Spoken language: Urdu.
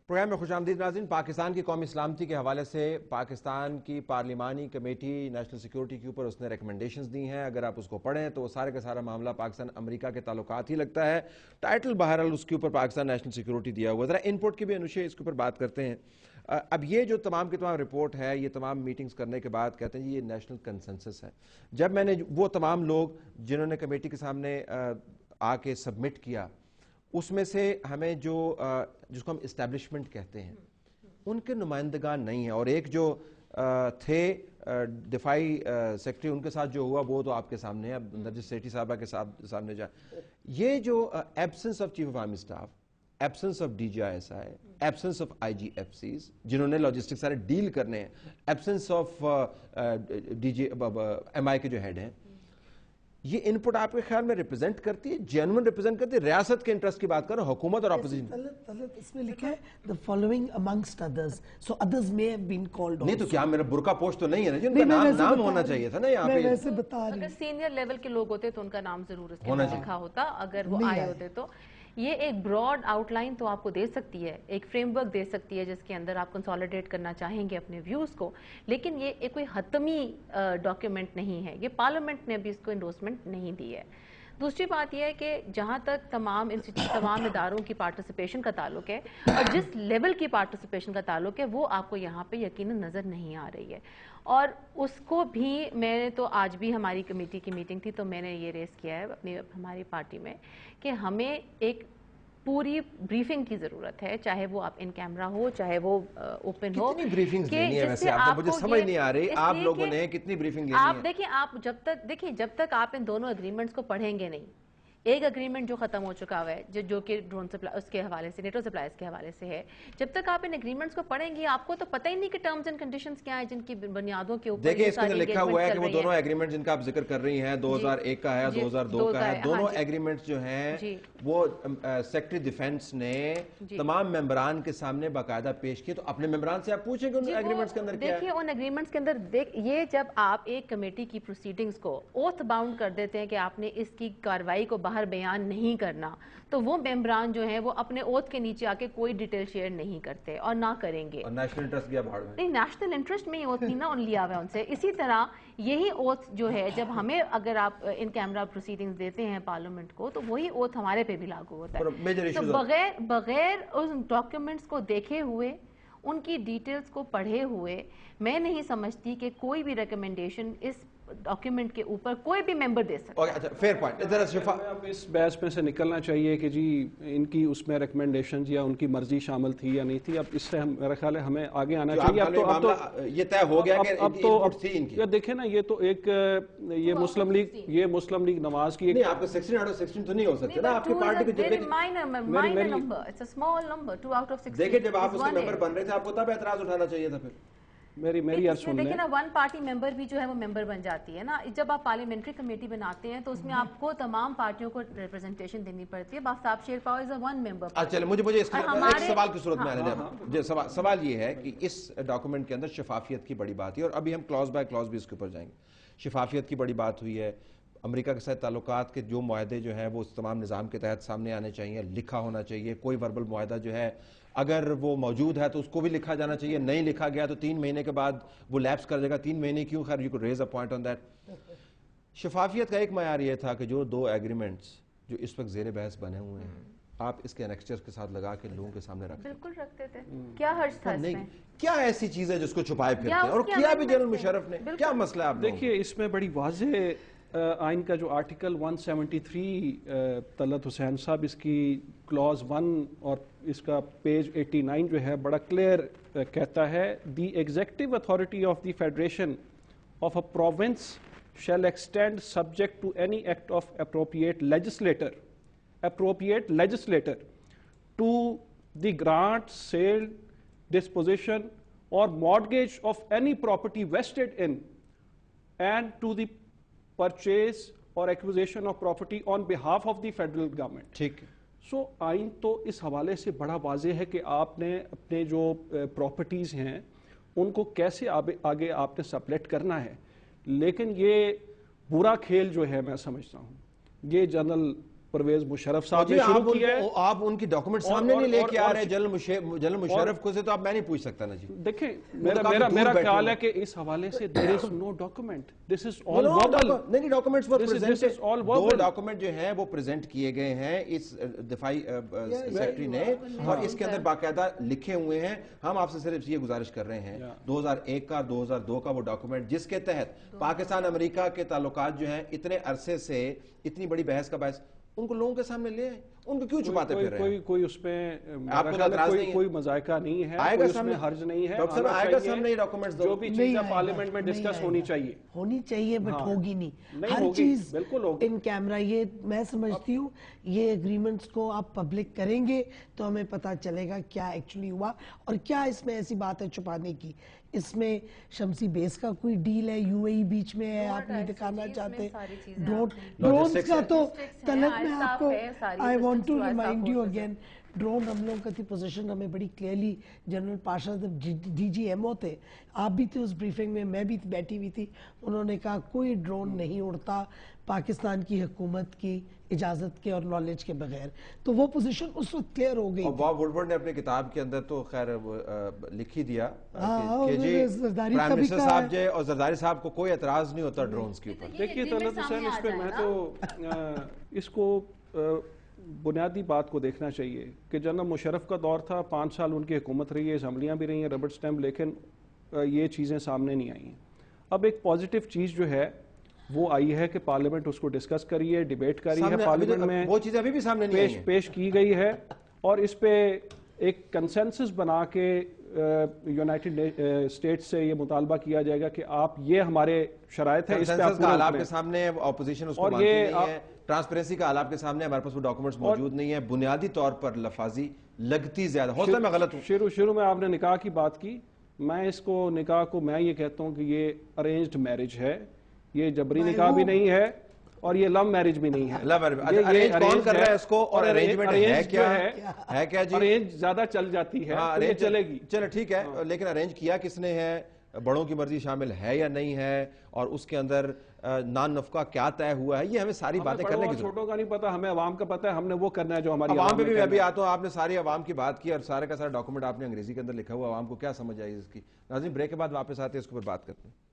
پروگرام میں خوش آمدید ناظرین. پاکستان کی قومی سلامتی کے حوالے سے پاکستان کی پارلیمانی کمیٹی نیشنل سیکیورٹی کے اوپر اس نے ریکمنڈیشنز دی ہیں. اگر آپ اس کو پڑھیں تو وہ سارے کا سارا معاملہ پاکستان امریکہ کے تعلقات ہی لگتا ہے. ٹائٹل بہرحال اس کے اوپر پاکستان نیشنل سیکیورٹی دیا ہوا. ذرا ان پٹ کی بھی انوشے اس کے اوپر بات کرتے ہیں. اب یہ جو تمام کی تمام رپورٹ ہے، یہ تمام میٹنگز کرنے کے بعد کہتے ہیں یہ نیشنل کنسنسس ہے. جب میں نے وہ تمام لوگ جنہوں نے کمیٹی کے سامنے آ کے سبمٹ کیا، اس میں سے ہمیں جس کو ہم اسٹیبلشمنٹ کہتے ہیں ان کے نمائندگان نہیں ہیں. اور ایک جو تھے دفاعی سیکرٹری، ان کے ساتھ جو ہوا وہ تو آپ کے سامنے ہے. اب نرجس سیٹھی صاحبہ کے سامنے یہ جو absence of chief of army staff, absence of D G I S I, absence of I G F Cs جنہوں نے لاجسٹک سارے ڈیل کرنے ہیں، absence of D G M I کے جو ہیڈ ہیں، یہ ان پٹ آپ کے خیال میں ریپرزینٹ کرتی ہے، جینوئن ریپرزینٹ کرتی ہے ریاست کے انٹرسٹ کی بات کر رہا ہوں، حکومت اور اپوزیشن؟ اس میں لکھا ہے the following amongst others, so others may have been called. نہیں تو کیا میرا برقع پوش تو نہیں ہے نا جن کا نام ہونا چاہیے تھا نا یہاں پہ؟ ویسے بتا رہی اگر سینئر لیول کے لوگ ہوتے تو ان کا نام ضرور اس کے اندر لکھا ہوتا. اگر وہ آئے ہوتے تو یہ ایک براڈ آؤٹ لائن تو آپ کو دے سکتی ہے، ایک فریم ورک دے سکتی ہے جس کے اندر آپ کنسالیڈیٹ کرنا چاہیں گے اپنے ویوز کو، لیکن یہ ایک کوئی حتمی ڈاکیومنٹ نہیں ہے. یہ پارلیمنٹ نے بھی اس کو انڈورسمنٹ نہیں دی ہے. دوسری بات یہ ہے کہ جہاں تک تمام اداروں کی پارٹیسپیشن کا تعلق ہے اور جس لیول کی پارٹیسپیشن کا تعلق ہے وہ آپ کو یہاں پہ یقیناً نظر نہیں آ رہی ہے. اور اس کو بھی میں نے تو آج بھی ہماری کمیٹی کی میٹنگ تھی تو میں نے یہ ریز کیا ہے ہماری پارٹی میں کہ ہمیں ایک پوری بریفنگ کی ضرورت ہے، چاہے وہ آپ ان کیمرہ ہو چاہے وہ اوپن ہو. کتنی بریفنگز لینی ہے ویسے آپ کو؟ مجھے سمجھ نہیں آ رہی آپ لوگوں نے کتنی بریفنگ لینی ہے؟ آپ دیکھیں، آپ جب تک آپ ان دونوں اگریمنٹس کو پڑھیں گے نہیں. ایک اگریمنٹ جو ختم ہو چکا ہوا ہے جو کہ ڈرون سپلائی اس کے حوالے سے، نیٹو سپلائز کے حوالے سے ہے، جب تک آپ ان اگریمنٹس کو پڑھیں گے آپ کو تو پتہ ہی نہیں کہ ٹرمز اینڈ کنڈیشنز کیا ہیں جن کی بنیادوں کے اوپر دیکھیں اس کے اندر لکھا ہوا ہے کہ وہ دونوں ایگریمنٹ جن کا آپ ذکر کر رہی ہیں 2001 کا ہے، 2002 کا ہے، دونوں ایگریمنٹس جو ہیں وہ سیکرٹری ڈیفنس نے تمام ممبران کے سامنے باقاعدہ پیش کیے. تو اپنے ممبران سے آپ پوچھیں کہ ان ایگریمنٹس کے اندر کیا ہے. دیکھیے ان ایگریمنٹس کے اندر یہ جب آپ ایک کمیٹی کی پروسیڈنگز کو اوتھ باؤنڈ کر دیتے ہیں کہ آپ نے اس کی کارروائی کو باہر بیان نہیں کرنا، تو وہ ممبران جو ہیں وہ اپنے اوتھ کے نیچے آ کے کوئی ڈیٹیل شیئر نہیں کرتے اور نہ کریں گے. اور نیشنل انٹرسٹ گیا بھاڑ میں. نہیں، نیشنل انٹرسٹ میں یہ اوتھ نہیں نا لیا ہوا ہے ان سے. اسی طرح یہی اوتھ جو ہے جب ہمیں اگر آپ ان کیمرہ پروسیڈنگز دیتے ہیں پارلیمنٹ کو تو وہی اوتھ ہمارے پہ بھی لاگو ہوتا ہے. تو بغیر ان ڈاکیومنٹس کو دیکھے ہوئے، ان کی ڈیٹیلز کو پڑھے ہوئے، میں نہیں سمجھتی کہ کوئی بھی ریکمنڈیشن اس ڈاکیومنٹ کے اوپر کوئی بھی ممبر دے سکتا ہے. Fair point. اب اس بحث میں سے نکلنا چاہیے کہ جی ان کی اس میں ریکمنڈیشن یا ان کی مرضی شامل تھی یا نہیں تھی. اب اس سے میرا خیال ہے ہمیں آگے آنا چاہیے. اب تو یہ طے ہو گیا کہ اب تو دیکھیں نا، یہ تو ایک یہ مسلم لیگ نواز کی ایک، آپ کو 16 تو نہیں ہو سکتے نا آپ کی پارٹی کے. دیکھیں جب آپ اس کے ممبر بن رہے تھے آپ کو تب اعتراض اٹھانا چاہیے تھا. پھر میری عرض سن لیں. دیکھیں نا، ون پارٹی ممبر بھی جو ہے وہ ممبر بن جاتی ہے نا. جب آپ پارلیمنٹری کمیٹی بناتے ہیں تو اس میں آپ کو تمام پارٹیوں کو ریپرزنٹیشن دینی پڑتی ہے. صاحب شیر پاور از اے ون ممبر. چلے مجھے اس ایک سوال کی صورت میں آنے دیں. سوال یہ ہے کہ اس ڈاکومنٹ کے اندر شفافیت کی بڑی بات ہے اور ابھی ہم کلاز بائی کلاز بھی اس کے اوپر جائیں گے. شفافیت کی بڑی بات ہوئی ہے. امریکہ کے ساتھ تعلقات کے جو معاہدے جو ہیں وہ اس تمام نظام کے تحت سامنے آنے چاہیے، لکھا ہونا چاہیے. کوئی وربل معاہدہ جو ہے اگر وہ موجود ہے تو اس کو بھی لکھا جانا چاہیے. نہیں لکھا گیا تو 3 مہینے کے بعد وہ لیپس کر جائے گا. 3 مہینے کیوں؟ خیر you could raise a point on that. شفافیت کا ایک معیار یہ تھا کہ جو 2 ایگریمنٹس جو اس وقت زیر بحث بنے ہوئے ہیں آپ اس کے انیکسچرز کے ساتھ لگا کے لوگوں کے سامنے رکھتے. بالکل رکھتے تھے. کیا حرج تھا اس میں؟ کیا ایسی چیز ہے جس کو چھپائے پھرتے ہیں؟ اور کیا بھی جنرل مشرف نے کیا مسئلہ ہے؟ آپ دیکھیے اس میں بڑی واضح آئین کا جو آرٹیکل 173 طلعت حسین صاحب اس کی کلاز 1 اور اس کا پیج 89 جو ہے بڑا کلیئر کہتا ہے the executive authority of the federation of a province shall extend subject to any act of appropriate legislator to the grant, sale, disposition or mortgage of any property vested in and to the purchase or acquisition of property on behalf of the federal government. ٹھیک. سو آئین تو اس حوالے سے بڑا واضح ہے کہ آپ نے اپنے جو پراپرٹیز ہیں ان کو کیسے آگے آپ نے سپلیٹ کرنا ہے. لیکن یہ برا کھیل جو ہے میں سمجھتا ہوں یہ جنرل پرویز مشرف صاحب نے شروع کیا ہے. آپ ان کی ڈاکومنٹ سامنے نہیں لے کے آ رہے جنرل مشرف کو سے تو آپ میں نہیں پوچھ سکتا نا جی. دیکھیں میرا خیال ہے کہ اس حوالے سے there is no document, this is all verbal. نہیں ڈاکومنٹس وہ This is all دو verbal. ڈاکومنٹ جو ہیں وہ پریزنٹ کیے گئے ہیں اس دفاعی سیکرٹری نے اور اس کے اندر باقاعدہ لکھے ہوئے ہیں. ہم آپ سے صرف یہ گزارش کر رہے ہیں 2001 کا 2002 کا وہ ڈاکومنٹ جس کے تحت پاکستان امریکہ کے تعلقات جو ہیں اتنے عرصے سے اتنی بڑی بحث کا باعث ان کو لوگوں کے سامنے لے آئیں. ان کو کیوں چھپاتے پھر رہے ہیں؟ کوئی اس پہ کوئی مذائقہ نہیں ہے, آئے گا اس میں حرج نہیں ہے. ڈاکٹر صاحب آئے گا سامنے یہ ڈاکومنٹس جو بھی چیزیں پارلیمنٹ میں ڈسکس ہونی چاہیے بٹ ہوگی نہیں ہر ہوگی, چیز بالکل ہوگی ان کیمرہ. یہ میں سمجھتی ہوں یہ اگریمنٹس کو آپ پبلک کریں گے تو ہمیں پتہ چلے گا کیا ایکچولی ہوا اور کیا اس میں ایسی بات ہے چھپانے کی. اس میں شمسی بیس کا کوئی ڈیل ہے, یو اے ای بیچ میں ہے, آپ نہیں دکھانا چاہتے. ڈرونز کا تو طلب میں آپ کو I want to remind you again, drone ہم لوگوں کا تھی پوزیشن ہمیں بڑی clearly General Pasha D G M O تھے, آپ بھی تھے اس بریفنگ میں, میں بھی بیٹھی ہوئی تھی. انہوں نے کہا کوئی ڈرون نہیں اڑتا پاکستان کی حکومت کی اجازت کے اور نالج کے بغیر. تو وہ پوزیشن اس وقت کلیئر ہو گئی. اور باب وڈورڈ نے اپنی کتاب کے اندر تو خیر لکھ ہی دیا کہ جی پرائم منسٹر صاحب جے اور زرداری صاحب کو کوئی اعتراض نہیں ہوتا ڈرونز کے اوپر. دیکھیے طلعت حسین اس پہ میں تو اس کو بنیادی بات کو دیکھنا چاہیے کہ جنرل مشرف کا دور تھا, 5 سال ان کی حکومت رہی ہے, اسمبلیاں بھی رہی ہیں, ربڑ سٹیمپ, لیکن یہ چیزیں سامنے نہیں آئی ہیں. اب ایک پازیٹیو چیز جو ہے وہ آئی ہے کہ پارلیمنٹ اس کو ڈسکس کری ہے, ڈیبیٹ کری ہے, پارلیمنٹ میں وہ چیزیں ابھی بھی سامنے نہیں آئی ہیں, پیش کی گئی ہے اور اس پہ ایک کنسنسس بنا کے یونائٹڈ اسٹیٹس سے یہ مطالبہ کیا جائے گا کہ آپ یہ ہمارے شرائط ہے اس پہ آپ آپ کے سامنے اپوزیشن اس کو مانتی نہیں ہے, ٹرانسپیرنسی کا حال آپ کے سامنے, ہمارے پاس وہ ڈاکومنٹس موجود نہیں ہیں. بنیادی طور پر لفاظی لگتی زیادہ, ہو سکتا ہے میں غلط ہوں. شروع میں آپ نے نکاح کی بات کی, میں اس کو نکاح کو میں یہ کہتا ہوں کہ یہ ارینجڈ میرج ہے, یہ جبری نکاح بھی نہیں ہے اور یہ لو میرج بھی نہیں ہے. ارینج کون کر رہا ہے اس کو اور ارینجمنٹ ہے کیا ہے کیا جی؟ ارینج زیادہ چل جاتی ہے تو یہ چلے گی, چلے ٹھیک ہے, لیکن ارینج کیا کس نے ہے, بڑوں کی مرضی شامل ہے یا نہیں ہے, اور اس کے اندر نان نفقہ کیا طے ہوا ہے, یہ ہمیں ساری باتیں کرنے کی ضرورت ہے. چھوٹوں کا نہیں پتا, ہمیں عوام کا پتا ہے, ہم نے وہ کرنا ہے جو ہماری عوام پہ بھی میں بھی آتا ہوں. آپ نے ساری عوام کی بات کی اور سارے کا سارا ڈاکومنٹ آپ نے انگریزی کے اندر لکھا ہوا, عوام کو کیا سمجھ آئی اس کی. ناظرین بریک کے بعد واپس آتے ہیں, اس کے اوپر بات کرتے ہیں.